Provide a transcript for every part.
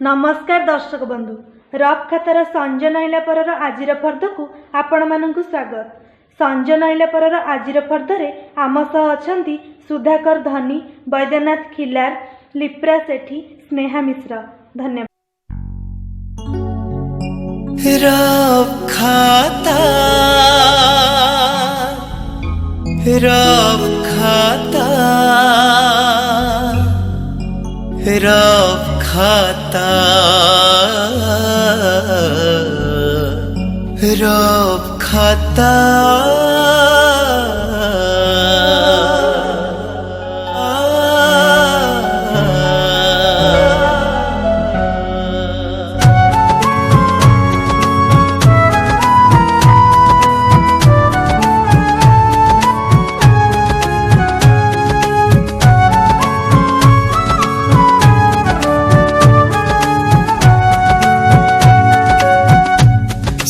नमस्कार दर्शक बंधु, रफ खातार संज नईला परर आजिर फर्द को आपण मानकु स्वागत। संज नईला परर आजिर फर्दरे आम सह अछंती सुधाकर धनी, बैद्यनाथ खिलार, लिप्रा सेठी, स्नेहा मिश्र। धन्यवाद। रफ खाता रफ खाता रफ खाता रफ खाता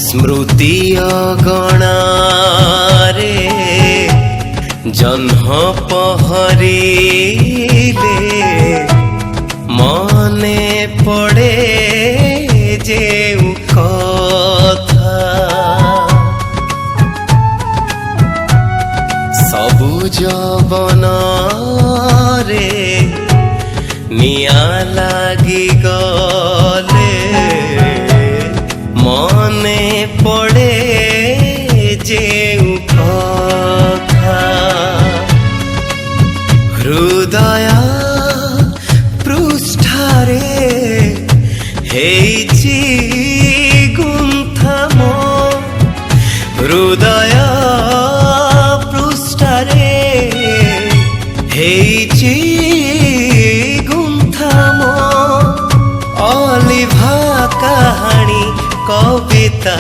स्मृति अगणारे जन्ह पहरिले मने पड़े जेउ कथा सबुज बनरे निया लागी गले मने पड़े जेउ कथा हृदय पृष्ठारे हेइछि गुंथा मो हृदय पृष्ठारे हेइछि गुंथा मो अलिभा कहानी कविता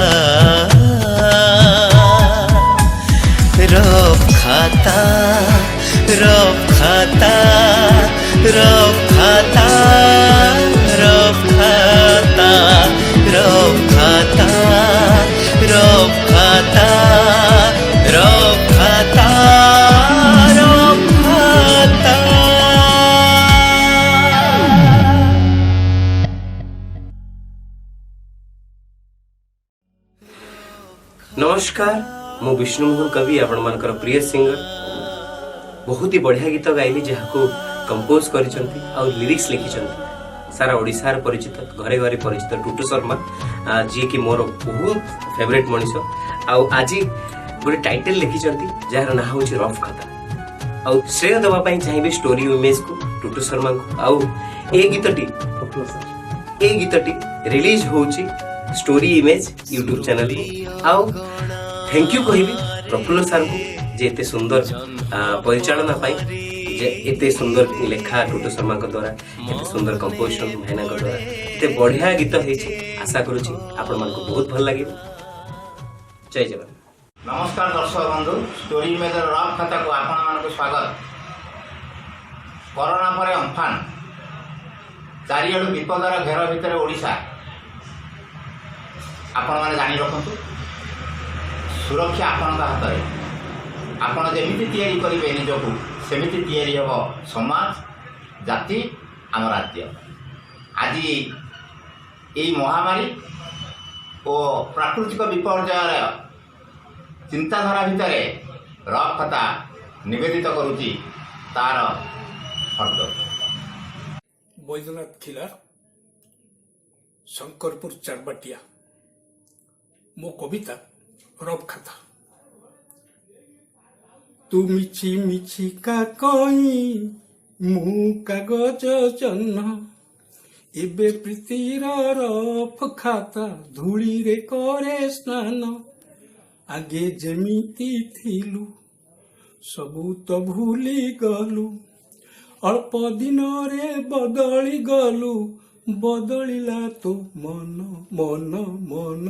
रफ खाता रफ खाता रफ खाता रफ खाता रफ खाता रफ खाता रफ खाता रफ खाता। नमस्कार, मु विष्णु मोहन कवि आपण मानकर प्रिय सिंगर। बहुत ही बढ़िया गीत गाइली जहां कंपोज करिसंती और लिरिक्स लिखिसंती सारा ओडिसार परिचित घरे घरे परिचित टुटू शर्मा जी की मोर बहुत फेवरेट मनीष आउ आज गोटे टाइटल लिखिसंती जार ना होची रफ खाता आउ श्रेय देवा पई चाहिबे स्टोरी इमेज को टुटू शर्मा को आउ ए गीतटी रिलीज होची स्टोरी इमेज यूट्यूब चैनल आउ थैंक यू कहबी प्रफुल्ल सर को जे एते सुंदर परिचालना पाई जे एते सुंदर लेखा टुटू शर्मा को द्वारा एते सुंदर कंपोजिशन भाईना को द्वारा एते बढ़िया गीत हेछि। आशा करूछि आपण मन को बहुत भल लागे। जय जवान। नमस्कार दर्शक बंधु, स्टोरी इमेज रफ खाता को आपण मान को स्वागत। कोरोना पर अम्फान चारिआडु विपदर घेर भितर ओडिशा आपण माने जानि रखंतु सुरक्षा आपण हाथ में आपण जमी तैयारी करेंगे निजक सेमिति तैयारी हम समाज जाति आम राज्य। आज यही महामारी और प्राकृतिक विपर्यय चिंताधारा भितर रफ खाता निवेदित करुच्ची तार फर्द। बैद्यनाथ खिलार, शंकरपुर चारबाटिया। मो कविता रफ खाता। तू मिछि मिछि का कई मु कागज जन्न एबे प्रीतिर रफ खाता धूली रे करे स्नान आगे जेमिति थिलु सबु तो भूली गलु अल्प दिन रे बदली गलु बदलिला तो मन मन मन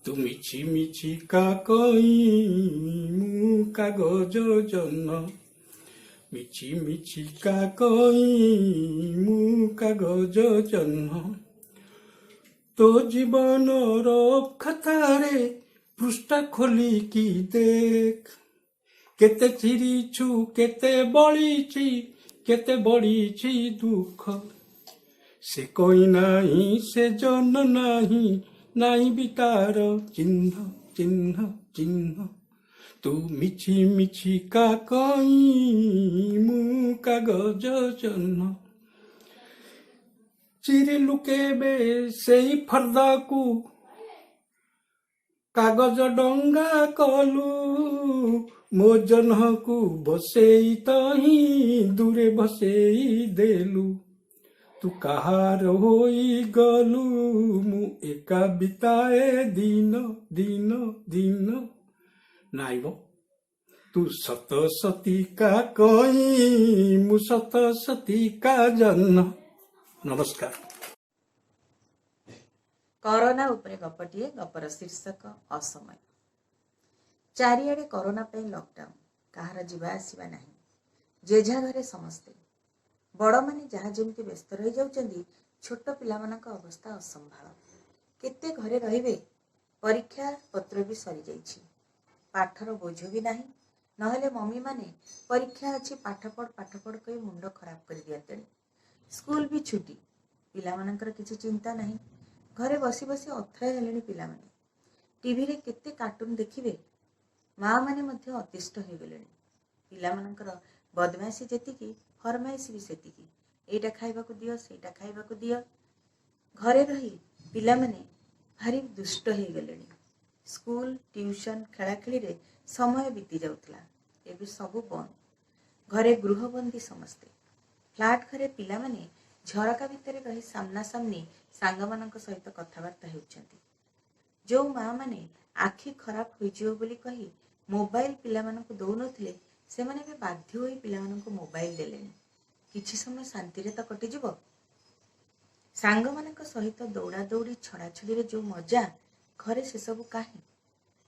तू मिछि मिछि का कई मु कागज जन्न मिछि मिछि का कई मु कागज जन्न तो जीवन रफ खातारे पृष्ठा खोली की देख केते चिरिछु केते बळीछि दुख ସେ କହି ନାହିଁ ସେ ଜନ ନାହିଁ, ନାହିଁ ବି ତାର ଚିହ୍ନ ଚିହ୍ନ ଚିହ୍ନ। ତୁ ମିଛି ମିଛି କା କଇଁ ମୁଁ କାଗଜ ଜହ୍ନ। ଚିରିଲୁ କେବେ ସେଇ ଫର୍ଦ୍ଦକୁ, କାଗଜ ଡଙ୍ଗା କଲୁ, ମୋ ଜହ୍ନକୁ ବସେଇ ତହିଁ ଦୂରେ ବସେଇ ଦେଲୁ। ତୁ କାହାର ହୋଇଗଲୁ, ମୁଁ ଏକା ବିତାଏ ଦିନ ଦିନ ଦିନ। ନାଇବ ତୁ ସତ ସତିକା କଇଁ ମୁଁ ସତ ସତିକା ଜହ୍ନ। ନମସ୍କାର। କରୋନା ଉପରେ ଗପଟିଏ। ଗପର ଶୀର୍ଷକ ଅସମୟ। ଚାରିଆଡ଼େ କରୋନା ପାଇଁ ଲକଡାଉନ, କାହାର ଯିବା ଆସିବା ନାହିଁ, ଯେଝା ଘରେ ସମସ୍ତେ। ବଡ଼ମାନେ ଯାହା ଯେମିତି ବ୍ୟସ୍ତ ରହିଯାଉଛନ୍ତି, ଛୋଟ ପିଲାମାନଙ୍କ ଅବସ୍ଥା ଅସମ୍ଭାଳ। କେତେ ଘରେ ରହିବେ? ପରୀକ୍ଷା ପତ୍ର ବି ସରିଯାଇଛି, ପାଠର ବୋଝ ବି ନାହିଁ। ନହେଲେ ମମିମାନେ ପରୀକ୍ଷା ଅଛି ପାଠ ପଢ଼ କହି ମୁଣ୍ଡ ଖରାପ କରିଦିଅନ୍ତେଣି। ସ୍କୁଲ ବି ଛୁଟି, ପିଲାମାନଙ୍କର କିଛି ଚିନ୍ତା ନାହିଁ। ଘରେ ବସି ବସି ଅଥୟ ହେଲେଣି ପିଲାମାନେ। ଟିଭିରେ କେତେ କାର୍ଟୁନ ଦେଖିବେ? ମା ମାନେ ମଧ୍ୟ ଅତିଷ୍ଠ ହୋଇଗଲେଣି। ପିଲାମାନଙ୍କର ବଦମାଇଶି ଯେତିକି, ଫରମାଇଶି ବି ସେତିକି। ଏଇଟା ଖାଇବାକୁ ଦିଅ, ସେଇଟା ଖାଇବାକୁ ଦିଅ। ଘରେ ରହି ପିଲାମାନେ ଭାରି ଦୁଷ୍ଟ ହେଇଗଲେଣି। ସ୍କୁଲ, ଟିଉସନ, ଖେଳାଖେଳିରେ ସମୟ ବିତି ଯାଉଥିଲା, ଏବେ ସବୁ ବନ୍ଦ। ଘରେ ଗୃହବନ୍ଦୀ ସମସ୍ତେ। ଫ୍ଲାଟ ଘରେ ପିଲାମାନେ ଝରକା ଭିତରେ ରହି ସାମ୍ନାସାମ୍ନି ସାଙ୍ଗମାନଙ୍କ ସହିତ କଥାବାର୍ତ୍ତା ହେଉଛନ୍ତି। ଯେଉଁ ମା ମାନେ ଆଖି ଖରାପ ହୋଇଯିବ ବୋଲି କହି ମୋବାଇଲ ପିଲାମାନଙ୍କୁ ଦଉନଥିଲେ, ସେମାନେ ଏବେ ବାଧ୍ୟ ହୋଇ ପିଲାମାନଙ୍କୁ ମୋବାଇଲ ଦେଲେଣି। କିଛି ସମୟ ଶାନ୍ତିରେ ତ କଟିଯିବ। ସାଙ୍ଗମାନଙ୍କ ସହିତ ଦୌଡ଼ା ଦୌଡ଼ି ଛଡ଼ାଛଡ଼ିରେ ଯେଉଁ ମଜା, ଘରେ ସେସବୁ କାହିଁ?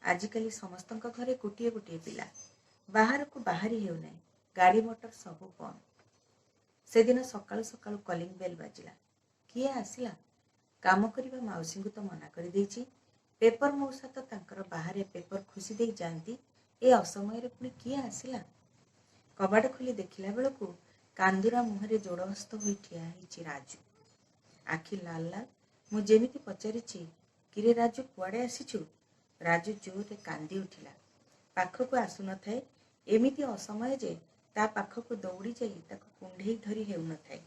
ଆଜିକାଲି ସମସ୍ତଙ୍କ ଘରେ ଗୋଟିଏ ଗୋଟିଏ ପିଲା। ବାହାରକୁ ବାହାରି ହେଉନାହିଁ, ଗାଡ଼ି ମଟର ସବୁ ବନ୍ଦ। ସେଦିନ ସକାଳୁ ସକାଳୁ କଲିଂ ବେଲ୍ ବାଜିଲା। କିଏ ଆସିଲା? କାମ କରିବା ମାଉସୀଙ୍କୁ ତ ମନା କରିଦେଇଛି। ପେପର ମଉସା ତ ତାଙ୍କର ବାହାରେ ପେପର ଖୁସି ଦେଇ ଯାଆନ୍ତି, ଏ ଅସମୟରେ ପୁଣି କିଏ ଆସିଲା? କବାଟ ଖୋଲି ଦେଖିଲା ବେଳକୁ କାନ୍ଦୁରା ମୁହଁରେ ଯୋଡ଼ହସ୍ତ ହୋଇ ଠିଆ ହେଇଛି ରାଜୁ। ଆଖି ଲାଲ ଲାଲ। ମୁଁ ଯେମିତି ପଚାରିଛି, କିରେ ରାଜୁ କୁଆଡ଼େ ଆସିଛୁ? ରାଜୁ ଜୋରରେ କାନ୍ଦି ଉଠିଲା। ପାଖକୁ ଆସୁନଥାଏ, ଏମିତି ଅସମୟ ଯେ ତା ପାଖକୁ ଦୌଡ଼ି ଯାଇ ତାକୁ କୁଣ୍ଢେଇ ଧରି ହେଉନଥାଏ।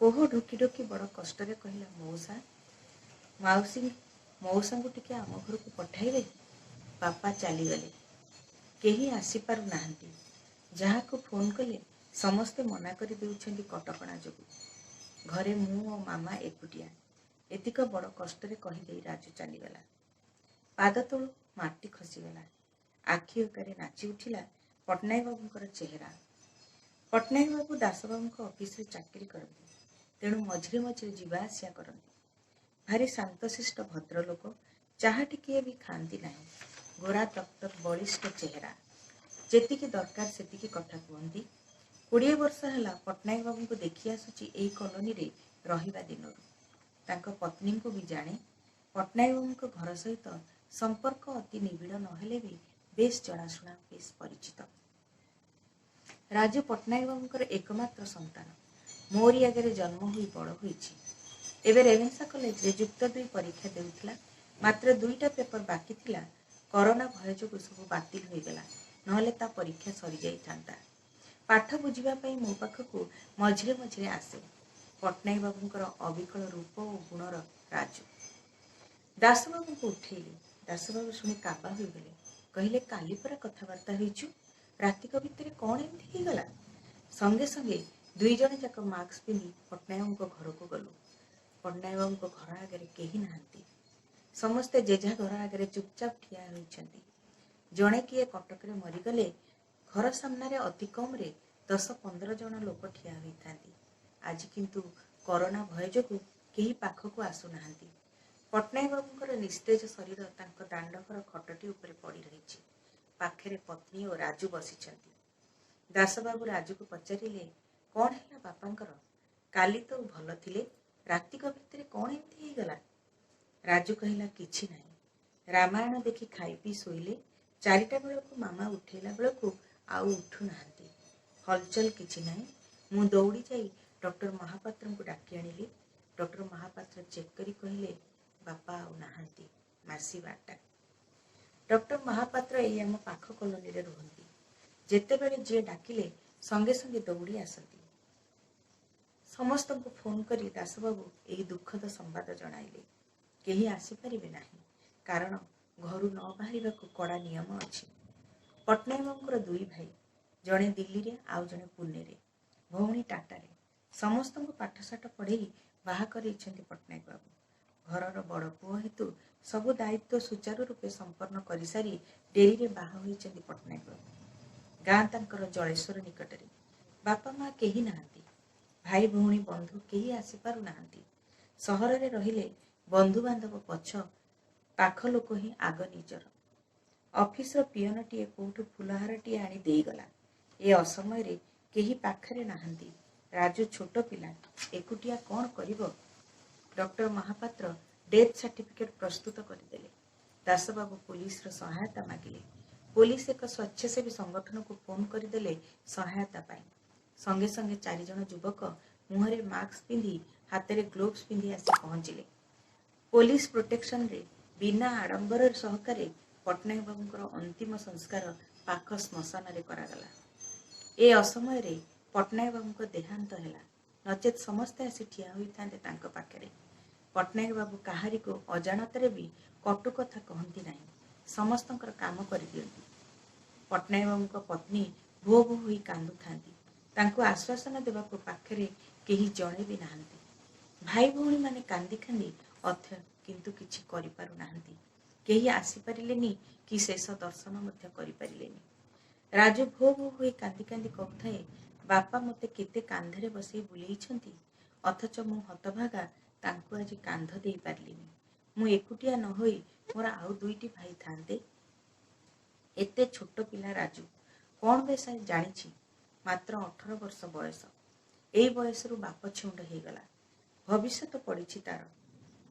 କୋହ ଢୋକି ଢୋକି ବଡ଼ କଷ୍ଟରେ କହିଲା, ମଉସା, ମଉସାଙ୍କୁ ଟିକେ ଆମ ଘରକୁ ପଠାଇବେ। ବାପା ଚାଲିଗଲେ, କେହି ଆସିପାରୁନାହାନ୍ତି। ଯାହାକୁ ଫୋନ କଲେ ସମସ୍ତେ ମନା କରି ଦେଉଛନ୍ତି କଟକଣା ଯୋଗୁଁ। ଘରେ ମୁଁ ଓ ମାମା ଏକୁଟିଆ। ଏତିକ ବଡ଼ କଷ୍ଟରେ କହିଦେଇ ରାଜୁ ଚାଲିଗଲା। ପାଦ ତଳୁ ମାଟି ଖସିଗଲା। ଆଖି ଓକାରେ ନାଚି ଉଠିଲା ପଟ୍ଟନାୟକ ବାବୁଙ୍କର ଚେହେରା। ପଟ୍ଟନାୟକ ବାବୁ ଦାସବାବୁଙ୍କ ଅଫିସରେ ଚାକିରି କରନ୍ତି, ତେଣୁ ମଝିରେ ମଝିରେ ଯିବା ଆସିବା କରନ୍ତି। ଭାରି ଶାନ୍ତଶିଷ୍ଟ ଭଦ୍ରଲୋକ, ଚାହା ଟିକିଏ ବି ଖାଆନ୍ତି ନାହିଁ। ଗୋରା ତକ୍ତକ୍ ବଳିଷ୍ଠ ଚେହେରା। ଯେତିକି ଦରକାର ସେତିକି କଥା କୁହନ୍ତି। 20 ବର୍ଷ ହେଲା ପଟ୍ଟନାୟକ ବାବୁଙ୍କୁ ଦେଖି ଆସୁଛି ଏଇ କଲୋନୀରେ ରହିବା ଦିନରୁ। ତାଙ୍କ ପତ୍ନୀଙ୍କୁ ବି ଜାଣେ। ପଟ୍ଟନାୟକ ବାବୁଙ୍କ ଘର ସହିତ ସମ୍ପର୍କ ଅତି ନିବିଡ଼ ନହେଲେ ବି ବେଶ ଜଣାଶୁଣା, ବେଶ ପରିଚିତ। ରାଜୁ ପଟ୍ଟନାୟକ ବାବୁଙ୍କର ଏକମାତ୍ର ସନ୍ତାନ। ମୋରି ଆଗରେ ଜନ୍ମ ହୋଇ ବଡ଼ ହୋଇଛି। ଏବେ ରେଭେନ୍ସା କଲେଜରେ ଯୁକ୍ତ 2 ପରୀକ୍ଷା ଦେଉଥିଲା। ମାତ୍ର 2ଟା ପେପର ବାକି ଥିଲା। କରୋନା ଭୟ ଯୋଗୁଁ ସବୁ ବାତିଲ ହୋଇଗଲା, ନହେଲେ ତା ପରୀକ୍ଷା ସରିଯାଇଥାନ୍ତା। ପାଠ ବୁଝିବା ପାଇଁ ମୋ ପାଖକୁ ମଝିରେ ମଝିରେ ଆସେ ପଟ୍ଟନାୟକ ବାବୁଙ୍କର ଅବିକଳ ରୂପ ଓ ଗୁଣର ରାଜୁ। ଦାସବାବୁଙ୍କୁ ଉଠେଇଲି। ଦାସବାବୁ ଶୁଣି କାବା ହୋଇଗଲେ। କହିଲେ, କାଲି ପରା କଥାବାର୍ତ୍ତା ହୋଇଛୁ, ରାତିକ ଭିତରେ କ'ଣ ଏମିତି ହେଇଗଲା? ସଙ୍ଗେ ସଙ୍ଗେ 2 ଜଣ ଯାକ ମାସ୍କ ପିନ୍ଧି ପଟ୍ଟନାୟକଙ୍କ ଘରକୁ ଗଲୁ। ପଟ୍ଟନାୟକ ବାବୁଙ୍କ ଘର ଆଗରେ କେହି ନାହାନ୍ତି। ସମସ୍ତେ ଯେଝା ଘର ଆଗରେ ଚୁପଚାପ ଠିଆ ହୋଇଛନ୍ତି। ଜଣେ କିଏ କଟକରେ ମରିଗଲେ ଘର ସାମ୍ନାରେ ଅତି କମରେ 10-15 ଜଣ ଲୋକ ଠିଆ ହୋଇଥାନ୍ତି। ଆଜି କିନ୍ତୁ କରୋନା ଭୟ ଯୋଗୁଁ କେହି ପାଖକୁ ଆସୁନାହାନ୍ତି। ପଟ୍ଟନାୟକ ବାବୁଙ୍କର ନିସ୍ତେଜ ଶରୀର ତାଙ୍କ ଦାଣ୍ଡଘର ଖଟଟି ଉପରେ ପଡ଼ି ରହିଛି। ପାଖରେ ପତ୍ନୀ ଓ ରାଜୁ ବସିଛନ୍ତି। ଦାସବାବୁ ରାଜୁକୁ ପଚାରିଲେ, କ'ଣ ହେଲା ବାପାଙ୍କର? କାଲି ତ ଭଲ ଥିଲେ, ରାତିକ ଭିତରେ କ'ଣ ଏମିତି ହେଇଗଲା? ରାଜୁ କହିଲା, କିଛି ନାହିଁ। ରାମାୟଣ ଦେଖି ଖାଇ ପିଇ ଶୋଇଲେ। 4ଟା ବେଳକୁ ମାମା ଉଠେଇଲା ବେଳକୁ ଆଉ ଉଠୁନାହାନ୍ତି। ହଲଚଲ କିଛି ନାହିଁ। ମୁଁ ଦୌଡ଼ି ଯାଇ ଡକ୍ଟର ମହାପାତ୍ରଙ୍କୁ ଡାକି ଆଣିଲି। डॉक्टर महापात्र चेक करी कहले बापा आउ नाहांती मार्सीबाटा। डॉक्टर महापात्र एई आम पाख कॉलोनी रे रुहंती। जेतेबेले जे डाकिले संगे संगे दौड़ी आसती। समस्त को फोन करी दासबाबू एई दुखद संवाद जणाइले केही आसीपारिबे नाही कारण घरु न बाहरिबाकू कड़ा नियम अछि। पट्टनायक दुई भाई जड़े दिल्ली रे आउ जड़े पुणे रे भौणी टाटा रे समस्त पाठशाठ पढ़े बाहा करइछन्ति पट्टनायक बाबू। घरर बड़ पुओ हेतु सबु दायित्व सुचारू रूपे संपन्न करि सारी डेरी रे बाहा होइछन्ति पट्टनायक बाबू। गाँ तांकर जलेश्वर निकट रे बापा माँ केही नाहांती। भाई भौणी बंधु केही आसी पारु नाहांती। सहर रे रहिले बंधु बांधव पछ पाख लोक ही आग निजर। ऑफिस पियनटीए कोठु फुलहारटीए आनी देईगला। ए असमय रे केही पाखरे नाहांती। राजू छोट पिला एकुटिया कौन करिबो। डॉक्टर महापात्र डेथ सर्टिफिकेट प्रस्तुत करदेले। दासबाबू पुलिस रो सहायता मागिले। पुलिस एक स्वच्छसेवी संगठन को फोन करदेले सहायता पाई। संगे संगे 4 जण युवक मुहरे मास्क पिंधि हाथ रे ग्लोव्स पिंधि आसी पहुंचिले। पुलिस प्रोटेक्शन रे बिना आडंबर सहकारे पट्टनायक बाबूंकर अंतिम संस्कार पाख श्मशान रे करागला। ए असमय रे पट्टनायक बाबूंक देहांत हैला नचेत समस्ते आसी ठिया होई थांते तांको पाखरे। पट्टनायक बाबू काहारी को अजाणतरे भी कटु कथा कहंती नाही। समस्तंकर काम करि दियंती। पट्टनायक बाबूंक पत्नी भो भो होई कांदु थांती। तांको आश्वासन देबाको पाखरे केही जणे भी नाहांती। भाई भौणी माने कांदी कांदी अथ्य किंतु किछि करि पारु नाहांती। केही आसी परिलेनी कि शेष दर्शन मध्य करि परिलेनी। राजू भो भो होई कांदी कांदी कहथाए बापा मते केते कांधरे बसई बुलेइछंती अथच मु हतभागा तांको आज कांध देई पारलिनी। मु एकुटिया न होई मोर आउ 2टी भाई थांते। एते छोट पिला राजू कौन बेसा जानिछि मात्र 18 वर्ष बयस। एई बयसरु बाप छुंड हे गला। भविष्यत पड़िछि तार।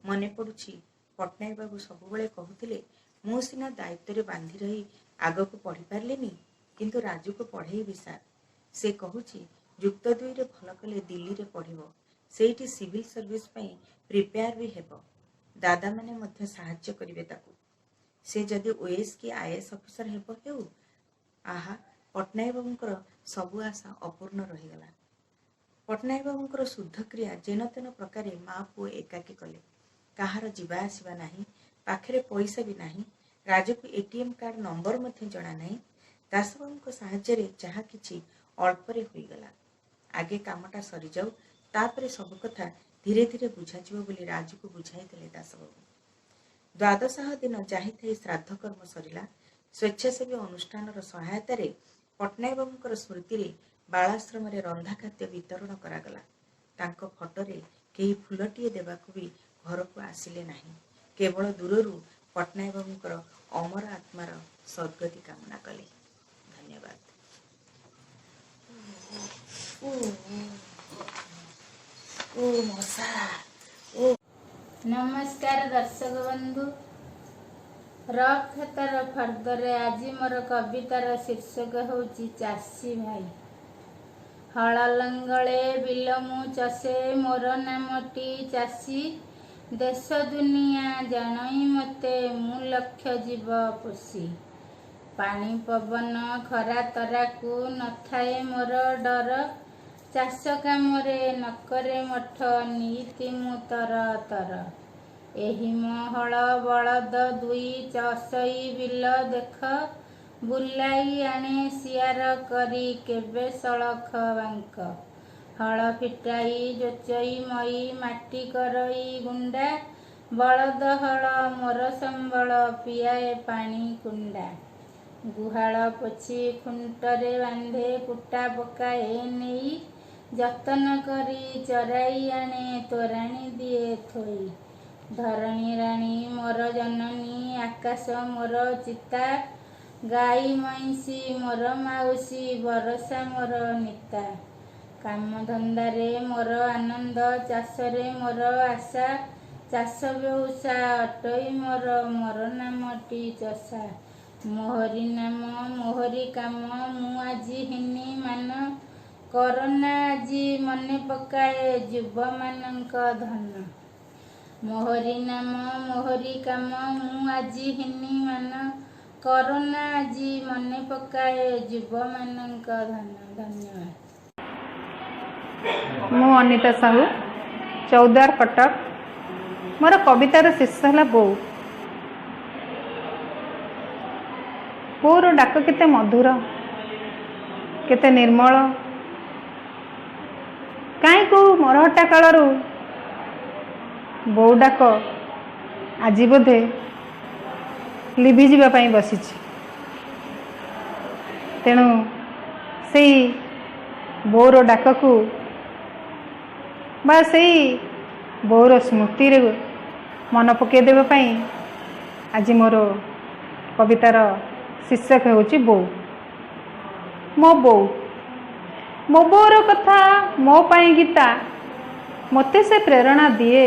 मने पड़ुछि पट्टनायक बाबू सबुबेले कहूतिले मु सिना दायित्व रे बांधी रही आग को पढ़ी पारलेनी किंतु राजू को पढ़ेई विसार। से कहूछि युक्त 2 रे भल कले दिल्ली रे पढ़िबो। सेठी सिविल सर्विस पई प्रिपेयर भी हेबो। दादा माने मध्य सहाय्य करिवे ताकू। से जदि ओएस की आईएएस ऑफिसर हेबो हेउ। आहा पट्टनायक बाबूंकर सबु आशा अपूर्ण रही गला। पट्टनायक बाबूंकर शुद्ध क्रिया जेन तेन प्रकारे माँ पुओ एकाकी कले। काहार जीवा आसीबा नाही। पाखरे पैसा भी नाही। राजू को एटीएम कार्ड नंबर मध्य जणा नाही। दासबाबूंक साहाय्य रे जहा किछि अल्परे होई गला। आगे कामटा सरी जाऊ तापरे सब कथा धीरे धीरे बुझा जिवो बोली राजू को बुझाई देले दासबाबू। द्वादशाह दिन जाहि थाई श्राद्ध कर्म सरिला। स्वेच्छासेवी अनुष्ठान सहायता रे पट्टनायक बाबूंकर स्मृति रे बालाश्रम रे रंधा खाद्य वितरण करागला। तांको फोटो रे केही फुलटिए देबाकू भी घर को आसिले नाही। केवल दूररू पट्टनायक बाबूंकर अमर आत्मार सद्गति कामना कले। धन्यवाद। नमस्कार दर्शक बंधु। रफ खेतर फर्दरे आज मोर कवितार शीर्षक होची चाषी भाई। हल लंगले बिल मु चषे मोर नामटी चाषी। देश दुनिया जानई मते मु लक्ष्य जीव पोषी। पानी पवन खरा तराकू नथाए मोर डर। चाष कामरे नकरे मठ नीति मु तर तर। एही महल बलद 2 चषई बिल देख। बुलाई आणे सियार करी केबे सड़ख बांक। हल फिटाई जोचई मई माटी करई गुंडा। बलद हल मोर संबल पियाए पानी कुंडा। गुहाल पोछि खुंटरे बांधे कुटा पकाए नेई। जतन करी चराई आणे तोराणी दिए थोई। धरणी राणी मोर जननी आकाश मोर चिता। गाई मैसी मोर माउसी बरसा मोर निता। काम धंदारे मोर आनंद चाषरे मोर आशा। चाष बेउसा अटई मोर मोर नामटी चषा। मोहरी नाम मोहरी काम मु आजी हिनी मान। କରୋନା ଆଜି ମନେ ପକାଏ ଯୁବମାନଙ୍କ ଧନ। ମୋହରି ନାମ ମୋହରି କାମ ମୁଁ ଆଜି ହିନି ମାନ। କରୋନା ଆଜି ମନେ ପକାଏ ଯୁବମାନଙ୍କ ଧନ। ଧନ୍ୟବାଦ। ମୁଁ ଅନିତା ସାହୁ, ଚୌଦ୍ୱାର, କଟକ। ମୋର କବିତାର ଶୀର୍ଷ ହେଲା ବୋଉ। ବୋଉର ଡାକ କେତେ ମଧୁର, କେତେ ନିର୍ମଳ। କାହିଁ କୋଉ ମରହଟା କାଳରୁ ବୋଉ ଡାକ ଆଜି ବୋଧେ ଲିଭିଯିବା ପାଇଁ ବସିଛି। ତେଣୁ ସେଇ ବୋଉର ଡାକକୁ ବା ସେଇ ବୋଉର ସ୍ମୃତିରେ ମନେ ପକାଇ ଦେବା ପାଇଁ ଆଜି ମୋର କବିତାର ଶୀର୍ଷକ ହେଉଛି ବୋଉ। ମୋ ବୋଉ, ମୋ ବୋଉର କଥା ମୋ ପାଇଁ ଗୀତା, ମୋତେ ସେ ପ୍ରେରଣା ଦିଏ।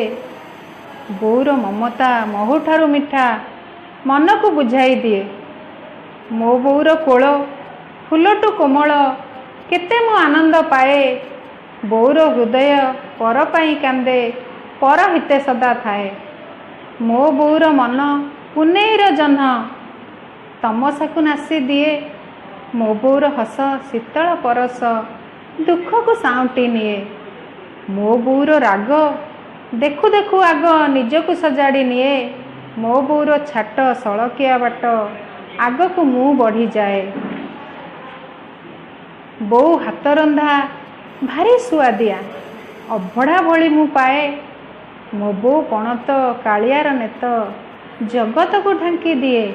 ବୋଉର ମମତା ମହୁଠାରୁ ମିଠା, ମନକୁ ବୁଝାଇ ଦିଏ। ମୋ ବୋଉର କୋଳ ଫୁଲଟୁ କୋମଳ, କେତେ ମୁଁ ଆନନ୍ଦ ପାଏ। ବୋଉର ହୃଦୟ ପର ପାଇଁ କାନ୍ଦେ, ପର ହିତେ ସଦା ଥାଏ। ମୋ ବୋଉର ମନ ପୁନେଇର ଜହ୍ନ, ତମସାକୁ ନାସି ଦିଏ। ମୋ ବୋଉର ହସ ଶୀତଳ ପରଶ, ଦୁଃଖକୁ ସାଉଁଟି ନିଏ। ମୋ ବୋଉର ରାଗ ଦେଖୁ ଦେଖୁ ଆଗ ନିଜକୁ ସଜାଡ଼ି ନିଏ। ମୋ ବୋଉର ଛାଟ ସଳକିଆ ବାଟ, ଆଗକୁ ମୁଁ ବଢ଼ିଯାଏ। ବୋଉ ହାତ ରନ୍ଧା ଭାରି ସୁଆଦିଆ, ଅଭଡ଼ା ଭଳି ମୁଁ ପାଏ। ମୋ ବୋଉ ପଣତ କାଳିଆର ନେତ, ଜଗତକୁ ଢାଙ୍କି ଦିଏ।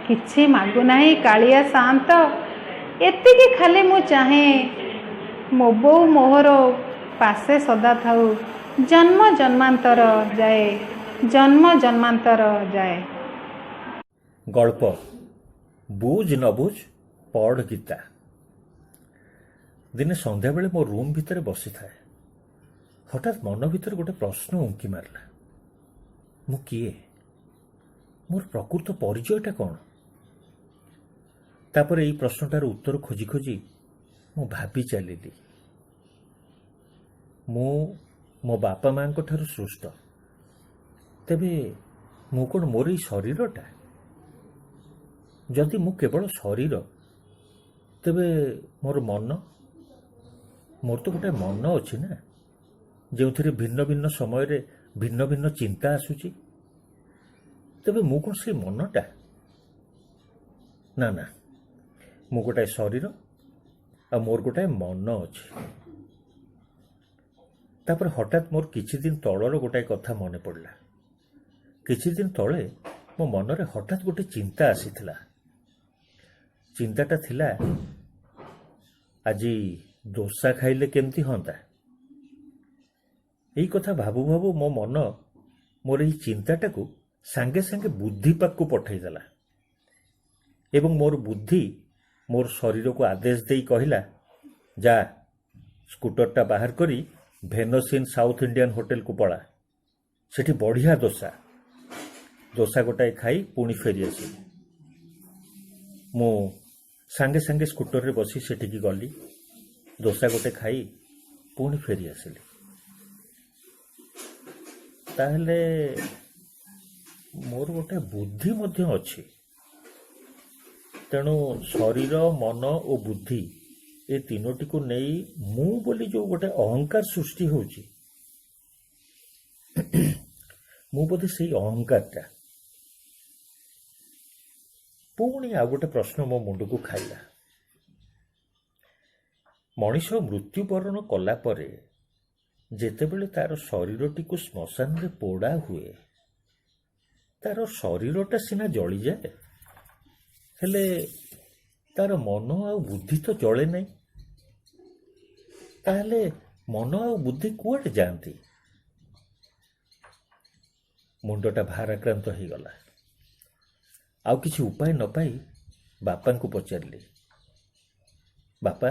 କିଛି ମାଗୁନାହିଁ କାଳିଆ ସାନ୍ତ, ଏତିକି ଖାଲି ମୁଁ ଚାହେଁ। ମୋ ବୋଉ ମୋହର ପାଶେ ସଦା ଥାଉ, ଜନ୍ମ ଜନ୍ମାନ୍ତର ଯାଏ, ଜନ୍ମ ଜନ୍ମାନ୍ତର ଯାଏ। ଗଳ୍ପ ବୁଝ ନ ବୁଝ ପଢ଼ ଗୀତା। ଦିନେ ସନ୍ଧ୍ୟାବେଳେ ମୋ ରୁମ୍ ଭିତରେ ବସିଥାଏ, ହଠାତ୍ ମନ ଭିତରେ ଗୋଟେ ପ୍ରଶ୍ନ ଉଙ୍କି ମାରିଲା। ମୁଁ କିଏ? ମୋର ପ୍ରକୃତ ପରିଚୟଟା କ'ଣ? ତାପରେ ଏଇ ପ୍ରଶ୍ନଟାର ଉତ୍ତର ଖୋଜି ଖୋଜି ମୁଁ ଭାବି ଚାଲିଲି। ମୁଁ ମୋ ବାପା ମାଙ୍କ ଠାରୁ ସୃଷ୍ଟ। ତେବେ ମୁଁ କ'ଣ ମୋର ଏଇ ଶରୀରଟା? ଯଦି ମୁଁ କେବଳ ଶରୀର, ତେବେ ମୋର ମନ? ମୋର ତ ଗୋଟେ ମନ ଅଛି ନା, ଯେଉଁଥିରେ ଭିନ୍ନ ଭିନ୍ନ ସମୟରେ ଭିନ୍ନ ଭିନ୍ନ ଚିନ୍ତା ଆସୁଛି। ତେବେ ମୁଁ କ'ଣ ସେଇ ମନଟା? ନା ନା, ମୁଁ ଗୋଟାଏ ଶରୀର ଆଉ ମୋର ଗୋଟାଏ ମନ ଅଛି। ତାପରେ ହଠାତ୍ ମୋର କିଛି ଦିନ ତଳର ଗୋଟାଏ କଥା ମନେ ପଡ଼ିଲା। କିଛି ଦିନ ତଳେ ମୋ ମନରେ ହଠାତ୍ ଗୋଟେ ଚିନ୍ତା ଆସିଥିଲା। ଚିନ୍ତାଟା ଥିଲା, ଆଜି ଦୋସା ଖାଇଲେ କେମିତି ହୁଅନ୍ତା? ଏଇ କଥା ଭାବୁ ଭାବୁ ମୋ ମନ ମୋର ଏଇ ଚିନ୍ତାଟାକୁ ସାଙ୍ଗେ ସାଙ୍ଗେ ବୁଦ୍ଧି ପାଖକୁ ପଠାଇଦେଲା ଏବଂ ମୋର ବୁଦ୍ଧି ମୋର ଶରୀରକୁ ଆଦେଶ ଦେଇ କହିଲା, ଯା ସ୍କୁଟରଟା ବାହାର କରି ଭେନସିନ୍ ସାଉଥ ଇଣ୍ଡିଆନ୍ ହୋଟେଲକୁ ପଳା। ସେଠି ବଢ଼ିଆ ଦୋସା ଗୋଟାଏ ଖାଇ ପୁଣି ଫେରିଆସିଲି। ମୁଁ ସାଙ୍ଗେ ସାଙ୍ଗେ ସ୍କୁଟରରେ ବସି ସେଠିକି ଗଲି, ଦୋସା ଗୋଟେ ଖାଇ ପୁଣି ଫେରିଆସିଲି। ତାହେଲେ ମୋର ଗୋଟେ ବୁଦ୍ଧି ମଧ୍ୟ ଅଛି। ତେଣୁ ଶରୀର, ମନ ଓ ବୁଦ୍ଧି ଏ ତିନୋଟିକୁ ନେଇ ମୁଁ ବୋଲି ଯେଉଁ ଗୋଟେ ଅହଙ୍କାର ସୃଷ୍ଟି ହେଉଛି, ମୁଁ ବୋଧେ ସେଇ ଅହଙ୍କାରଟା। ପୁଣି ଆଉ ଗୋଟେ ପ୍ରଶ୍ନ ମୋ ମୁଣ୍ଡକୁ ଖାଇଲା। ମଣିଷ ମୃତ୍ୟୁବରଣ କଲା ପରେ ଯେତେବେଳେ ତାର ଶରୀରଟିକୁ ଶ୍ମଶାନରେ ପୋଡ଼ା ହୁଏ, ତାର ଶରୀରଟା ସିନା ଜଳିଯାଏ, ହେଲେ ତାର ମନ ଆଉ ବୁଦ୍ଧି ତ ଜଳେ ନାହିଁ। ତାହେଲେ ମନ ଆଉ ବୁଦ୍ଧି କୁଆଡ଼େ ଯାଆନ୍ତି? ମୁଣ୍ଡଟା ଭାରାକ୍ରାନ୍ତ ହେଇଗଲା। ଆଉ କିଛି ଉପାୟ ନ ପାଇ ବାପାଙ୍କୁ ପଚାରିଲି, ବାପା,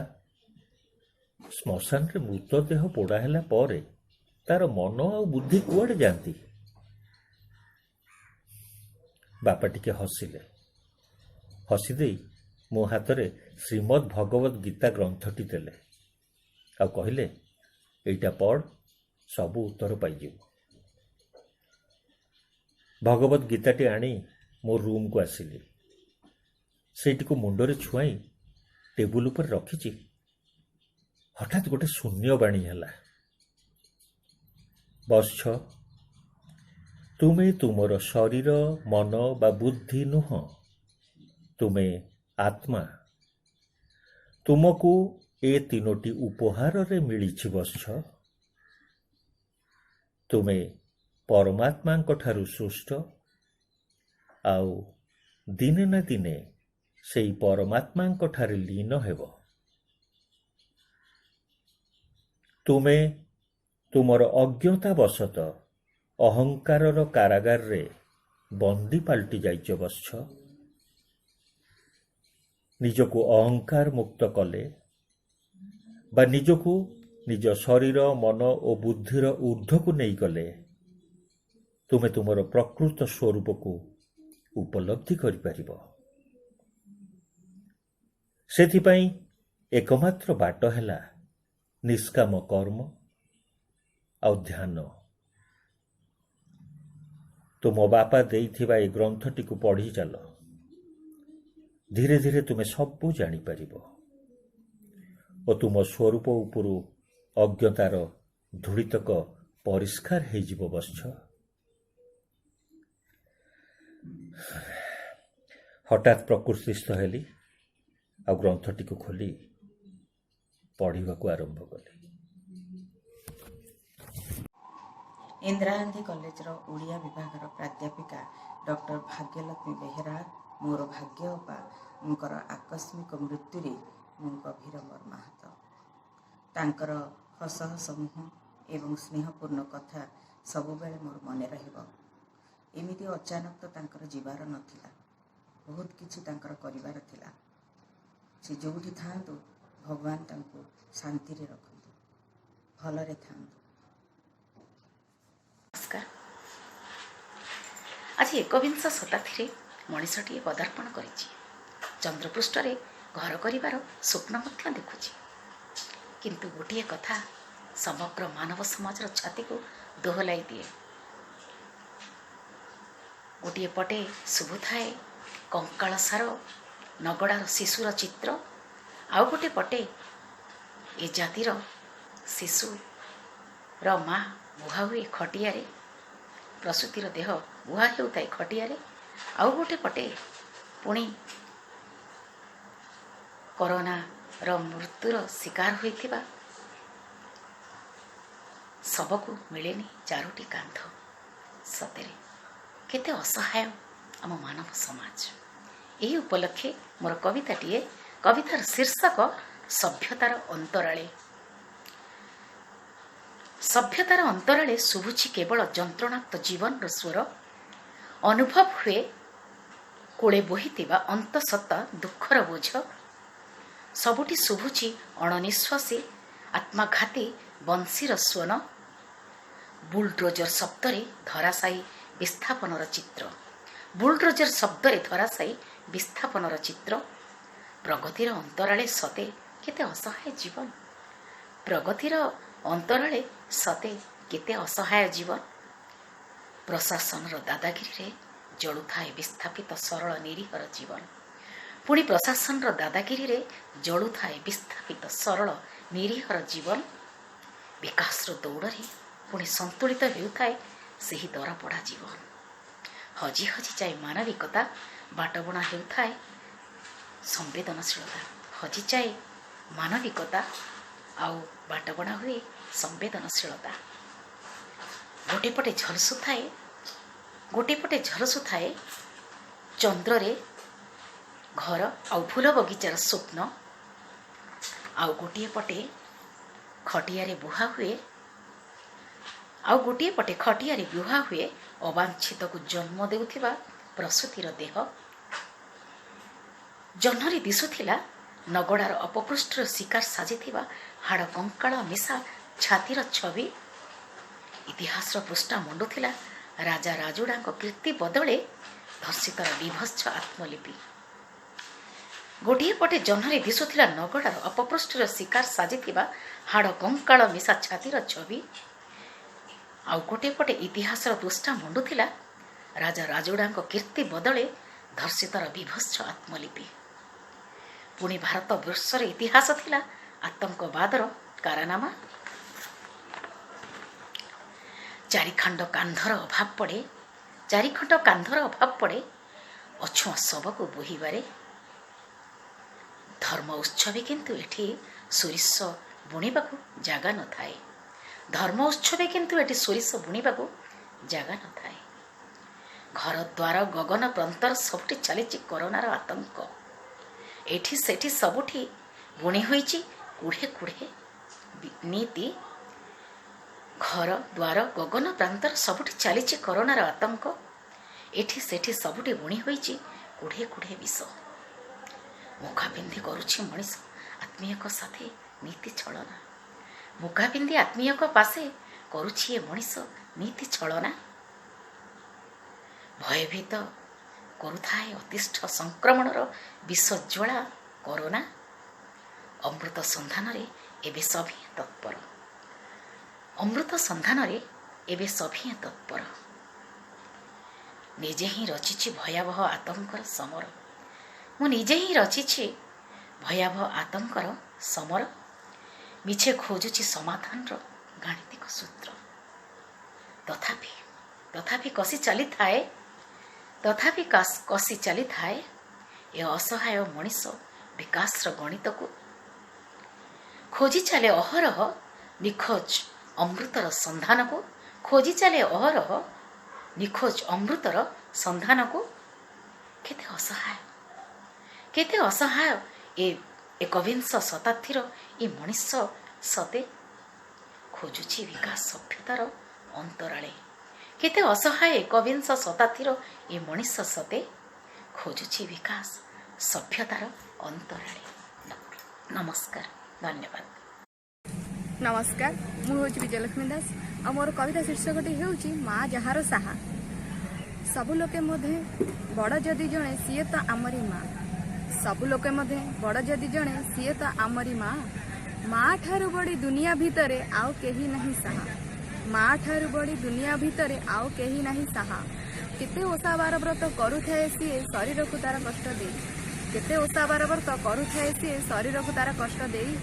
ଶ୍ମଶାନରେ ମୃତଦେହ ପୋଡ଼ା ହେଲା ପରେ ତାର ମନ ଆଉ ବୁଦ୍ଧି କୁଆଡ଼େ ଯାଆନ୍ତି? ବାପା ଟିକେ ହସିଲେ। ହସିଦେଇ ମୋ ହାତରେ ଶ୍ରୀମଦ୍ ଭଗବତ ଗୀତା ଗ୍ରନ୍ଥଟି ଦେଲେ। ଆଉ କହିଲେ ଏଇଟା ପଢ଼, ସବୁ ଉତ୍ତର ପାଇଯିବୁ। ଭଗବତ ଗୀତାଟି ଆଣି ମୋ ରୁମ୍କୁ ଆସିଲି। ସେଇଟିକୁ ମୁଣ୍ଡରେ ଛୁଆଇଁ ଟେବୁଲ ଉପରେ ରଖିଛି। ହଠାତ୍ ଗୋଟେ ଶୂନ୍ୟବାଣୀ ହେଲା, ବତ୍ସ, ତୁମେ ତୁମର ଶରୀର, ମନ ବା ବୁଦ୍ଧି ନୁହଁ, ତୁମେ ଆତ୍ମା। ତୁମକୁ ଏ ତିନୋଟି ଉପହାରରେ ମିଳିଛି ବତ୍ସ। ତୁମେ ପରମାତ୍ମାଙ୍କ ଠାରୁ ସୃଷ୍ଟ, ଆଉ ଦିନେ ନା ଦିନେ ସେଇ ପରମାତ୍ମାଙ୍କ ଠାରେ ଲୀନ ହେବ। ତୁମେ ତୁମର ଅଜ୍ଞତାବଶତଃ ଅହଙ୍କାରର କାରାଗାରରେ ବନ୍ଦୀ ପାଲଟି ଯାଇଛ ବତ୍ସ। ନିଜକୁ ଅହଙ୍କାର ମୁକ୍ତ କଲେ ବା ନିଜକୁ ନିଜ ଶରୀର, ମନ ଓ ବୁଦ୍ଧିର ଊର୍ଦ୍ଧ୍ୱକୁ ନେଇଗଲେ ତୁମେ ତୁମର ପ୍ରକୃତ ସ୍ୱରୂପକୁ ଉପଲବ୍ଧି କରିପାରିବ। ସେଥିପାଇଁ ଏକମାତ୍ର ବାଟ ହେଲା ନିଷ୍କାମ କର୍ମ ଆଉ ଧ୍ୟାନ। ତୁମ ବାପା ଦେଇଥିବା ଏ ଗ୍ରନ୍ଥଟିକୁ ପଢ଼ି ଚାଲ। ଧୀରେ ଧୀରେ ତୁମେ ସବୁ ଜାଣିପାରିବ ଓ ତୁମ ସ୍ୱରୂପ ଉପରୁ ଅଜ୍ଞତାର ଧୂଳିତକ ପରିଷ୍କାର ହେଇଯିବ ବତ୍ସ। ହଠାତ୍ ପ୍ରକୃତିସ୍ଥ ହେଲି ଆଉ ଗ୍ରନ୍ଥଟିକୁ ଖୋଲି ପଢ଼ିବାକୁ ଆରମ୍ଭ କଲି। ଇନ୍ଦିରା ଗାନ୍ଧୀ କଲେଜର ଓଡ଼ିଆ ବିଭାଗର ପ୍ରାଧ୍ୟାପିକା ଡକ୍ଟର ଭାଗ୍ୟଲକ୍ଷ୍ମୀ ବେହେରା ମୋର ଭାଗ୍ୟ ଅପାଙ୍କର ଆକସ୍ମିକ ମୃତ୍ୟୁରେ ମୁଁ ଗଭୀର ମର୍ମାହତ। ତାଙ୍କର ହସ ହସ ମୁହଁ ଏବଂ ସ୍ନେହପୂର୍ଣ୍ଣ କଥା ସବୁବେଳେ ମୋର ମନେ ରହିବ। ଏମିତି ଅଚାନକ ତ ତାଙ୍କର ଯିବାର ନଥିଲା, ବହୁତ କିଛି ତାଙ୍କର କରିବାର ଥିଲା। ସେ ଯେଉଁଠି ଥାଆନ୍ତୁ, ଭଗବାନ ତାଙ୍କୁ ଶାନ୍ତିରେ ରଖନ୍ତୁ, ଭଲରେ ଥାଆନ୍ତୁ। ନମସ୍କାର। ଆଜି ଏକବିଂଶ ଶତାବ୍ଦୀରେ ମଣିଷଟିଏ ପଦାର୍ପଣ କରିଛି। ଚନ୍ଦ୍ରପୃଷ୍ଠରେ ଘର କରିବାର ସ୍ୱପ୍ନ ମଧ୍ୟ ଦେଖୁଛି। କିନ୍ତୁ ଗୋଟିଏ କଥା ସମଗ୍ର ମାନବ ସମାଜର ଛାତିକୁ ଦୋହଲାଇ ଦିଏ। ଗୋଟିଏ ପଟେ ଶୁଭୁଥାଏ କଙ୍କାଳସାର ନଗଡ଼ାର ଶିଶୁର ଚିତ୍ର, ଆଉ ଗୋଟିଏ ପଟେ ଏ ଜାତିର ଶିଶୁର ମା ବୁହା ହୁଏ ଖଟିଆରେ, ପ୍ରସୂତିର ଦେହ ବୁହା ହେଉଥାଏ ଖଟିଆରେ। ଆଉ ଗୋଟେ ପଟେ ପୁଣି କରୋନାର ମୃତ୍ୟୁର ଶିକାର ହୋଇଥିବା ଶବକୁ ମିଳେନି ଚାରୋଟି କାନ୍ଧ। ସତରେ କେତେ ଅସହାୟ ଆମ ମାନବ ସମାଜ। ଏହି ଉପଲକ୍ଷେ ମୋର କବିତାଟିଏ, କବିତାର ଶୀର୍ଷକ ସଭ୍ୟତାର ଅନ୍ତରାଳେ। ସଭ୍ୟତାର ଅନ୍ତରାଳେ ଶୁଭୁଛି କେବଳ ଯନ୍ତ୍ରଣାକ୍ତ ଜୀବନର ସ୍ୱର। ଅନୁଭବ ହୁଏ କୋଳେ ବୋହିଥିବା ଅନ୍ତଃସତ୍ତ୍ୱା ଦୁଃଖର ବୋଝ। ସବୁଠି ଶୁଭୁଛି ଅଣନିଶ୍ୱାସୀ ଆତ୍ମଘାତୀ ବଂଶୀର ସ୍ୱନ। ବୁଲଡୋଜର ଶବ୍ଦରେ ଧରାଶାୟୀ ବିସ୍ଥାପନର ଚିତ୍ର। ବୁଲଡୋଜର ଶବ୍ଦରେ ଧରାଶାୟୀ ବିସ୍ଥାପନର ଚିତ୍ର। ପ୍ରଗତିର ଅନ୍ତରାଳେ ସତେ କେତେ ଅସହାୟ ଜୀବନ। ପ୍ରଗତିର ଅନ୍ତରାଳେ ସତେ କେତେ ଅସହାୟ ଜୀବନ। ପ୍ରଶାସନର ଦାଦାଗିରିରେ ଜଳୁଥାଏ ବିସ୍ଥାପିତ ସରଳ ନିରୀହର ଜୀବନ। ପୁଣି ପ୍ରଶାସନର ଦାଦାଗିରିରେ ଜଳୁଥାଏ ବିସ୍ଥାପିତ ସରଳ ନିରୀହର ଜୀବନ। ବିକାଶର ଦୌଡ଼ରେ ପୁଣି ସନ୍ତୁଳିତ ହେଉଥାଏ ସେହି ଦରପଡ଼ା ଜୀବନ। ହଜି ହଜି ଯାଏ ମାନବିକତା, ବାଟବଣା ହେଉଥାଏ ସମ୍ବେଦନଶୀଳତା। ହଜିଯାଏ ମାନବିକତା ଆଉ ବାଟବଣା ହୁଏ ସମ୍ବେଦନଶୀଳତା। ଗୋଟିଏ ପଟେ ଝଲସୁଥାଏ ଚନ୍ଦ୍ରରେ ଘର ଆଉ ଫୁଲ ବଗିଚାର ସ୍ୱପ୍ନ। ଆଉ ଗୋଟିଏ ପଟେ ଖଟିଆରେ ବୁହା ହୁଏ ଅବାଞ୍ଛିତକୁ ଜନ୍ମ ଦେଉଥିବା ପ୍ରସୂତିର ଦେହ। ଜହ୍ନରେ ଦିଶୁଥିଲା ନଗଡ଼ାର ଅପପୃଷ୍ଠର ଶିକାର ସାଜିଥିବା ହାଡ଼ କଙ୍କାଳ ମିଶା ଛାତିର ଛବି। ଇତିହାସର ପୃଷ୍ଠା ମଣ୍ଡୁଥିଲା ରାଜା ରାଜୁଡ଼ାଙ୍କ କୀର୍ତ୍ତି ବଦଳେ ଧର୍ଷିତର ବିଭତ୍ସ ଆତ୍ମଲିପି। ଗୋଟିଏ ପଟେ ଜହ୍ନରେ ଦିଶୁଥିଲା ନଗଡ଼ାର ଅପପୃଷ୍ଠର ଶିକାର ସାଜିଥିବା ହାଡ଼ କଙ୍କାଳ ମିଶା ଛାତିର ଛବି, ଆଉ ଗୋଟିଏ ପଟେ ଇତିହାସର ପୃଷ୍ଠା ମଣ୍ଡୁଥିଲା ରାଜା ରାଜୁଡ଼ାଙ୍କ କୀର୍ତ୍ତି ବଦଳେ ଧର୍ଷିତର ବିଭତ୍ସ ଆତ୍ମଲିପି। ପୁଣି ଭାରତ ବର୍ଷର ଇତିହାସ ଥିଲା ଆତଙ୍କବାଦର କାରାନାମା। ଚାରିଖଣ୍ଡ କାନ୍ଧର ଅଭାବ ପଡ଼େ ଅଛୁଆଁ ଶବକୁ ବୋହିବାରେ। ଧର୍ମ ଉତ୍ସବେ କିନ୍ତୁ ଏଠି ସୋରିଷ ବୁଣିବାକୁ ଜାଗା ନଥାଏ। ଘର ଦ୍ୱାର ଗଗନ ପ୍ରାନ୍ତର ସବୁଠି ଚାଲିଛି କରୋନାର ଆତଙ୍କ। ଏଠି ସେଠି ସବୁଠି ବୁଣି ହୋଇଛି କୁଢ଼େ କୁଢ଼େ ନୀତି। ଘର ଦ୍ୱାର ଗଗନ ପ୍ରାନ୍ତର ସବୁଠି ଚାଲିଛି କରୋନାର ଆତଙ୍କ। ଏଠି ସେଠି ସବୁଠି ବୁଣି ହୋଇଛି କୁଢ଼େ କୁଢ଼େ ବିଷ। ମୁଖା ପିନ୍ଧି କରୁଛି ମଣିଷ ଆତ୍ମୀୟଙ୍କ ସାଥେ ନୀତି ଛଳନା। ମୁଖା ପିନ୍ଧି ଆତ୍ମୀୟଙ୍କ ପାଶେ କରୁଛି ଏ ମଣିଷ ନୀତି ଛଳନା। ଭୟଭୀତ କରୁଥାଏ ଅତିଷ୍ଠ ସଂକ୍ରମଣର ବିଷଜ୍ୱାଳା କରୋନା। ଅମୃତ ସନ୍ଧାନରେ ଏବେ ସଭିଏଁ ତତ୍ପର। ନିଜେ ହିଁ ରଚିଛି ଭୟାବହ ଆତଙ୍କର ସମର। ମିଛେ ଖୋଜୁଛି ସମାଧାନର ଗାଣିତିକ ସୂତ୍ର। ତଥାପି କଷି ଚାଲିଥାଏ ଏ ଅସହାୟ ମଣିଷ ବିକାଶର ଗଣିତକୁ। ଖୋଜି ଚାଲେ ଅହରହ ନିଖୋଜ ଅମୃତର ସନ୍ଧାନକୁ। କେତେ ଅସହାୟ ଏ ଏକବିଂଶ ଶତାବ୍ଦୀର ଏ ମଣିଷ ସତେ ଖୋଜୁଛି ବିକାଶ ସଭ୍ୟତାର ଅନ୍ତରାଳେ। ନମସ୍କାର, ଧନ୍ୟବାଦ। ନମସ୍କାର, ମୁଁ ହେଉଛି ବିଜୟଲକ୍ଷ୍ମୀ ଦାସ ଆଉ ମୋର କବିତା ଶୀର୍ଷକଟି ହେଉଛି ମା ଯାହାର ସାହା। ସବୁ ଲୋକେ ମଧ୍ୟ ବଡ଼ ଯଦି ଜଣେ ସିଏ ତ ଆମରି ମା। ମା ଠାରୁ ବଡ଼ି ଦୁନିଆ ଭିତରେ ଆଉ କେହି ନାହିଁ ସାହା। କେତେ ଓଷା ବାର ବ୍ରତ କରୁଥାଏ ସିଏ ଶରୀରକୁ ତାର କଷ୍ଟ ଦେଇ।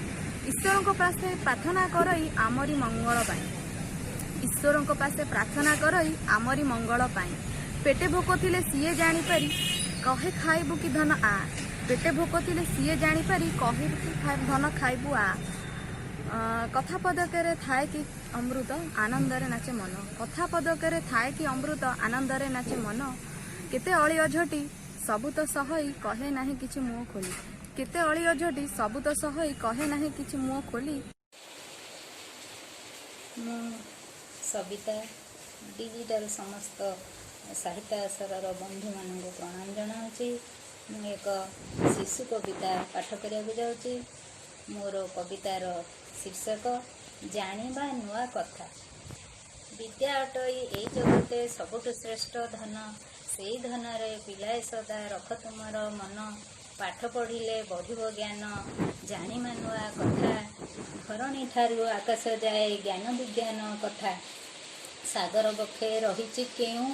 ଈଶ୍ୱରଙ୍କ ପାଶେ ପ୍ରାର୍ଥନା କରଇ ଆମରି ମଙ୍ଗଳ ପାଇଁ। ପେଟେ ଭୋକ ଥିଲେ ସିଏ ଜାଣିପାରି କହେ ଖାଇବୁ କି ଧନ ଆ। ଧନ ଖାଇବୁ ଆ। କଥା ପଦକରେ ଥାଏ କି ଅମୃତ ଆନନ୍ଦରେ ନାଚେ ମନ। କେତେ ଅଳି ଅଝଟି ସବୁ ତ ସହଇ କହେ ନାହିଁ କିଛି ମୁହଁ ଖୋଲି। ମୁଁ ସବିତା ଡିଜିଟାଲ ସମସ୍ତ ସାହିତ୍ୟ ଆସରର ବନ୍ଧୁମାନଙ୍କୁ ପ୍ରଣାମ ଜଣାଉଛି। ମୁଁ ଏକ ଶିଶୁ କବିତା ପାଠ କରିବାକୁ ଯାଉଛି। ମୋର କବିତାର ଶୀର୍ଷକ ଜାଣିବା ନୂଆ କଥା। ବିଦ୍ୟା ଅଟଇ ଏଇ ଜଗତେ ସବୁଠୁ ଶ୍ରେଷ୍ଠ ଧନ। ସେଇ ଧନରେ ପିଲାଏ ସଦା ରଖ ତୁମର ମନ। ପାଠ ପଢ଼ିଲେ ବଢ଼ିବ ଜ୍ଞାନ ଜାଣିବା ନୂଆ କଥା। ଧରଣୀ ଠାରୁ ଆକାଶ ଯାଏ ଜ୍ଞାନ ବିଜ୍ଞାନ କଥା। ସାଗର ବକ୍ଷେ ରହିଛି କେଉଁ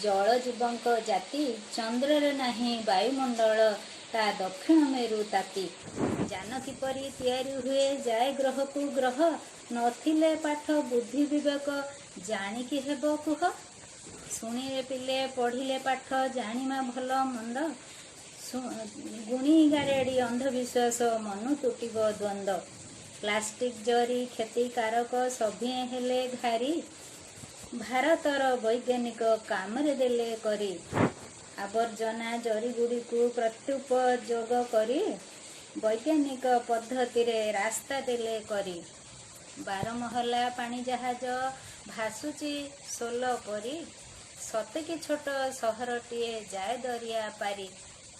ଜଳଜୀବଙ୍କ ଜାତି। ଚନ୍ଦ୍ରରେ ନାହିଁ ବାୟୁମଣ୍ଡଳ ତା ଦକ୍ଷିଣ ମେରୁ ତାତି। ଯାନ କିପରି ତିଆରି ହୁଏ ଯାଏ ଗ୍ରହକୁ ଗ୍ରହ। ନଥିଲେ ପାଠ ବୁଦ୍ଧି ବିବେକ ଜାଣିକି ହେବ କୁହ। ଶୁଣିଲେ ପିଲେ ପଢ଼ିଲେ ପାଠ ଜାଣିବା ଭଲ ମନ୍ଦ। ଗୁଣି ଗାରେଡ଼ି ଅନ୍ଧବିଶ୍ୱାସ ମନୁ ତୁଟିବ ଦ୍ୱନ୍ଦ। ପ୍ଲାଷ୍ଟିକ ଜରି କ୍ଷତିକାରକ ସଭିଏଁ ହେଲେ ଘାରି। ଭାରତର ବୈଜ୍ଞାନିକ କାମରେ ଦେଲେ କରି। ଆବର୍ଜନା ଜରିଗୁଡ଼ିକୁ ପ୍ରତ୍ୟୁପଯୋଗ କରି। ବୈଜ୍ଞାନିକ ପଦ୍ଧତିରେ ରାସ୍ତା ଦେଲେ କରି। ବାରମହଲା ପାଣି ଜାହାଜ ଭାସୁଛି ସୋଲ ପରି। ସତେକି ଛୋଟ ସହରଟିଏ ଯାଏ ଦରିଆ ପାରି।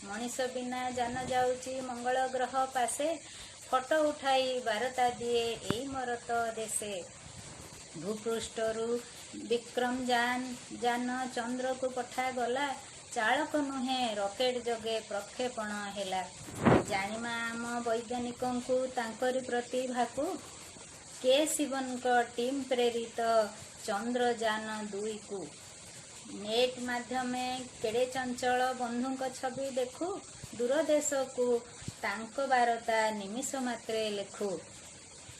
ମଣିଷ ବିନା ଯାନ ଯାଉଛି ମଙ୍ଗଳ ଗ୍ରହ ପାଶେ। ଫଟୋ ଉଠାଇ ବାରତା ଦିଏ ଏଇ ମରତ ଦେଶେ। ଭୂପୃଷ୍ଠରୁ ବିକ୍ରମ ଯାନ ଚନ୍ଦ୍ରକୁ ପଠାଗଲା। ଚାଳକ ନୁହେଁ ରକେଟ ଯୋଗେ ପ୍ରକ୍ଷେପଣ ହେଲା। ଜାଣିମା ଆମ ବୈଜ୍ଞାନିକଙ୍କୁ ତାଙ୍କରି ପ୍ରତିଭାକୁ କେ ଶିବନଙ୍କ ଟିମ୍ ପ୍ରେରିତ ଚନ୍ଦ୍ରଯାନ 2କୁ ନେଟ୍ ମାଧ୍ୟମେ କେଡ଼େ ଚଞ୍ଚଳ ବନ୍ଧୁଙ୍କ ଛବି ଦେଖୁ ଦୂର ଦେଶକୁ ତାଙ୍କ ବାରତା ନିମିଷ ମାତ୍ରେ ଲେଖୁ।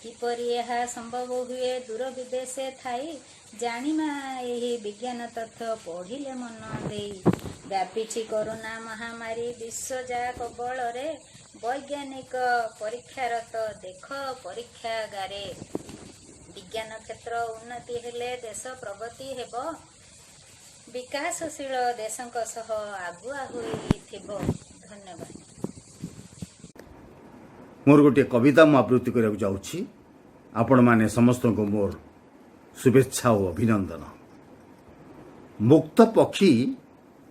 କିପରି ଏହା ସମ୍ଭବ ହୁଏ ଦୂର ବିଦେଶେ ଥାଇ ଜାଣିମା ଏହି ବିଜ୍ଞାନ ତଥ୍ୟ ପଢ଼ିଲେ ମନ ଦେଇ। ବ୍ୟାପିଛି କରୋନା ମହାମାରୀ ବିଶ୍ୱ କବଳରେ ବୈଜ୍ଞାନିକ ପରୀକ୍ଷାରତ ଦେଖ ପରୀକ୍ଷାଗାରେ। ବିଜ୍ଞାନ କ୍ଷେତ୍ର ଉନ୍ନତି ହେଲେ ଦେଶ ପ୍ରଗତି ହେବ ବିକାଶଶୀଳ ଦେଶଙ୍କ ସହ ଆଗୁଆ ହୋଇଥିବ। ଧନ୍ୟବାଦ। मोर गोटे कविता मु आवृत्ति करने जाऊँगी आपण मैंने समस्त को मोर शुभेच्छा और अभिनंदन। मुक्त पक्षी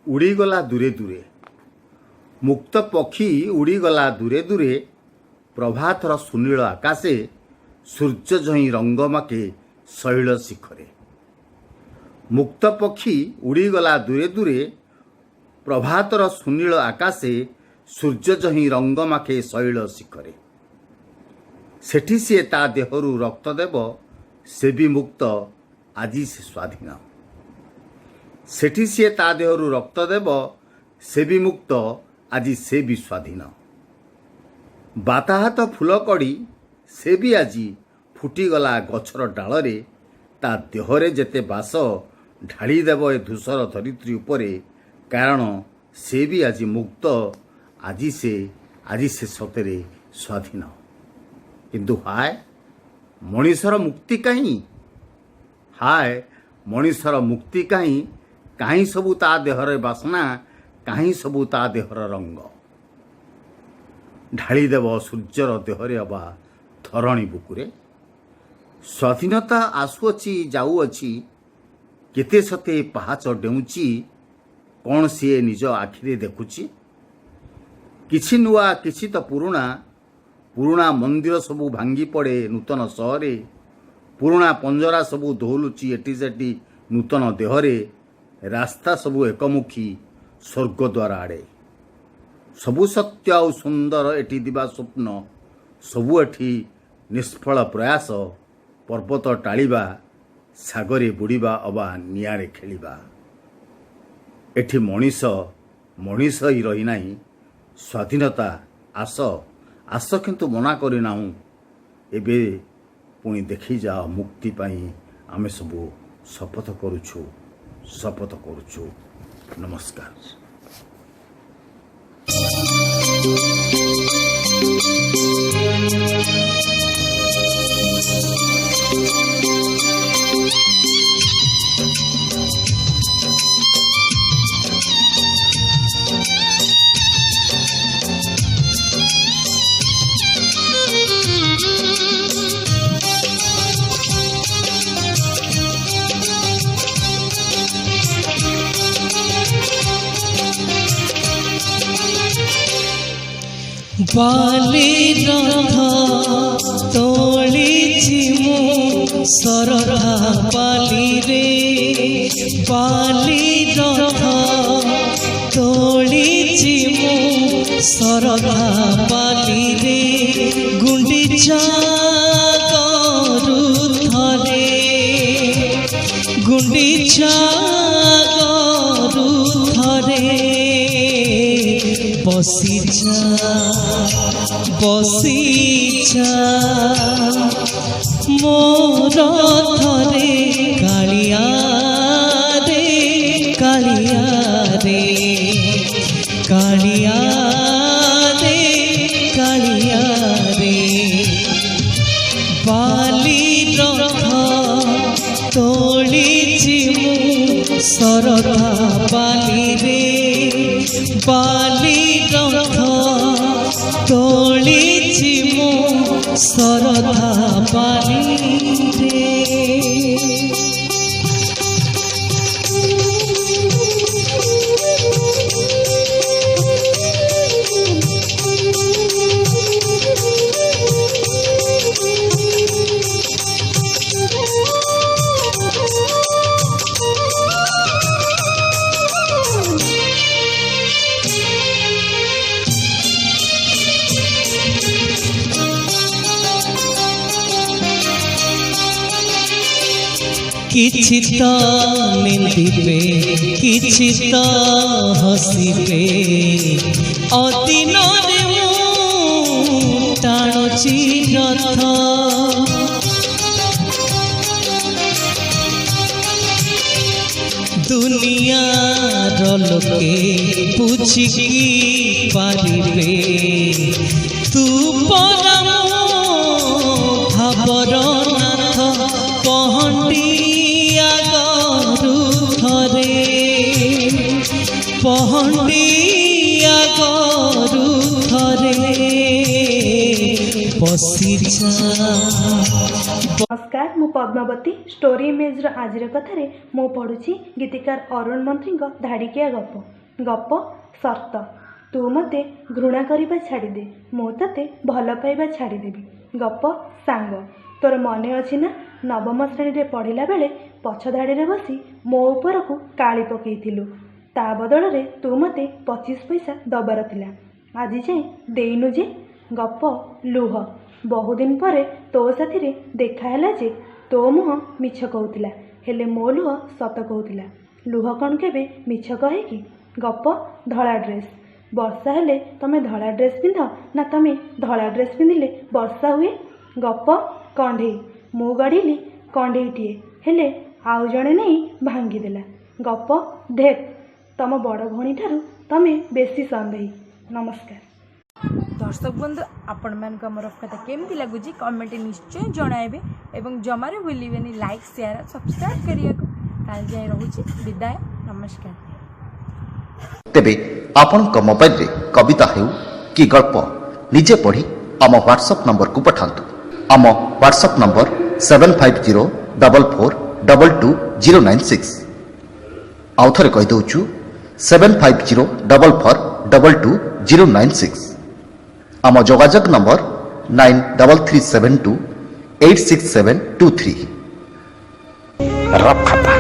उड़ीगला दूरे दूरे, मुक्त पक्षी उड़ीगला दूरे दूरे, प्रभातर सुनील आकाशे सूर्य जही रंगमाके शैल शिखरे। मुक्त पक्षी उड़ीगला दूरे दूरे, प्रभातर सुनील आकाशे सूर्य जही रंगमाके शैल शिखरे। सेठी सी ता देहरु रक्त देव से भी मुक्त आजी से स्वाधीन। सेठी सी ता देहरु रक्त देव से भी मुक्त आजी से भी स्वाधीन। बाताहात फूल कड़ी से भी आजी फुटीगला गछर डालरे ता देहरे जेते बास ढाली देव ए धूसर धरित्री उपरे कारण से भी आजी मुक्त आजी से सतरे स्वाधीन। किंतु हाय मनीषर मुक्ति कहीं, हाय मनीषर मुक्ति कहीं, कहीं सबू ता देहर बासना, कहीं सबू ता देहर रंग। ढाली देव सूर्यर देहरे अबा धरणी बुकुरे। स्वाधीनता आसुअछि जाऊअछि, केते सते पहाच डेउछि, कौन सी निज आखिरे देखुछि। किछि नुआ किछि तो पुरुणा, पुरुणा मंदिर सबू भांगी पड़े नूतन सहरे। पुरुणा पंजरा सबू दौलुची एटी सेटी नूतन देहरे। रास्ता सबू एकमुखी स्वर्ग द्वार आड़े। सबू सत्य और सुंदर एटी दिवा स्वप्न, सबू एठी निष्फल प्रयास। पर्वत टाळिबा, सागरे बुड़ीबा अबा निआरे खेलिबा। एठी मनीष मनीष ही रही नाही। स्वाधीनता आस आस किंतु मना करी नाहु। एबे पुणी देखी जा मुक्ति पाई आमे सबू शपथ करुछु। नमस्कार। बाली रथ तोलिछि मु सरधा बाली रे। बाली रथ तोलिछि मु सरधा बाली रे। गुंडीचा करुथरे, गुंडीचा करुथरे। बसिजा बसिजा मोर थरे कालिया रे, कालिया रे, कालिया रे, कालिया रे। बाली रथ तोलिछि मु सरधा बाली रे। बाली रथ तोलिछि मु सरधा बाली रे। କିଛି ତ ନିନ୍ଦିବେ କିଛି ତ ହସିବେ ଅଦିନରେ ମୁଁ ଟାଣୁଛି ରଥ ଦୁନିଆର ଲୋକେ ବୁଝିକି ପାରିବେ ତୁ ପରମ ଭାବର ନାଥ ପହଣ୍ଡିଆ ଗରୁ ଥରେ ପହଣ୍ଡିଆ ଗରୁ ଥରେ ବସିଯା। नमस्कार मु पद्मावती स्टोरी इमेज्र आज कथार मु पढ़ुची गीतिकार अरुण मंत्री धाड़िकिया गप गप सर्त तू मते घृणा करने छाड़दे मु ते भल पाइबा छाड़देवी गप सांग तोर मने अच्छी ना नवम श्रेणी पढ़ला बेले पछ धाड़ी बसी मो उपर को काली पकईलु ता बदल रे तू मते 25 पैसा दबार थिला आज जाए देनु जे गप लुह बहुदिन पर तो साथी देखाला जे तो मुह मिछ कहूला हेले मो लुह सत कहूला लुह कौन केबे मिछ कहे कि गप धला ड्रेस वर्षा हेले तमे धला ड्रेस पिंध ना तमे धला ड्रेस पिंधिले वर्षा हुए गप कंढे मु गढ़िली कंढेटीए हेले आउ जणे नहीं भांगीदेला गप धेत तम बड़ भणी ठारू तमे बेसी संदेही। नमस्कार दर्शक बंधु आपण मान मोर कथा केमती लगुच कमेंट निश्चय जणाइबे एवं जमारे भूलिबेनी लाइक शेयर सब्सक्राइब करिया को काल जाय रहूची विदाय नमस्कार। तेबे आपनक मोबाइल रे कविता हेउ कि गल्प निजे पढ़ी आम व्हाट्सएप नंबर को पठांतु। आम व्हाट्सएप नंबर 7504422096 आउ थरे कहि दउछु 7504422096 आम जोगाजोग नंबर 9337286723 रफ खाता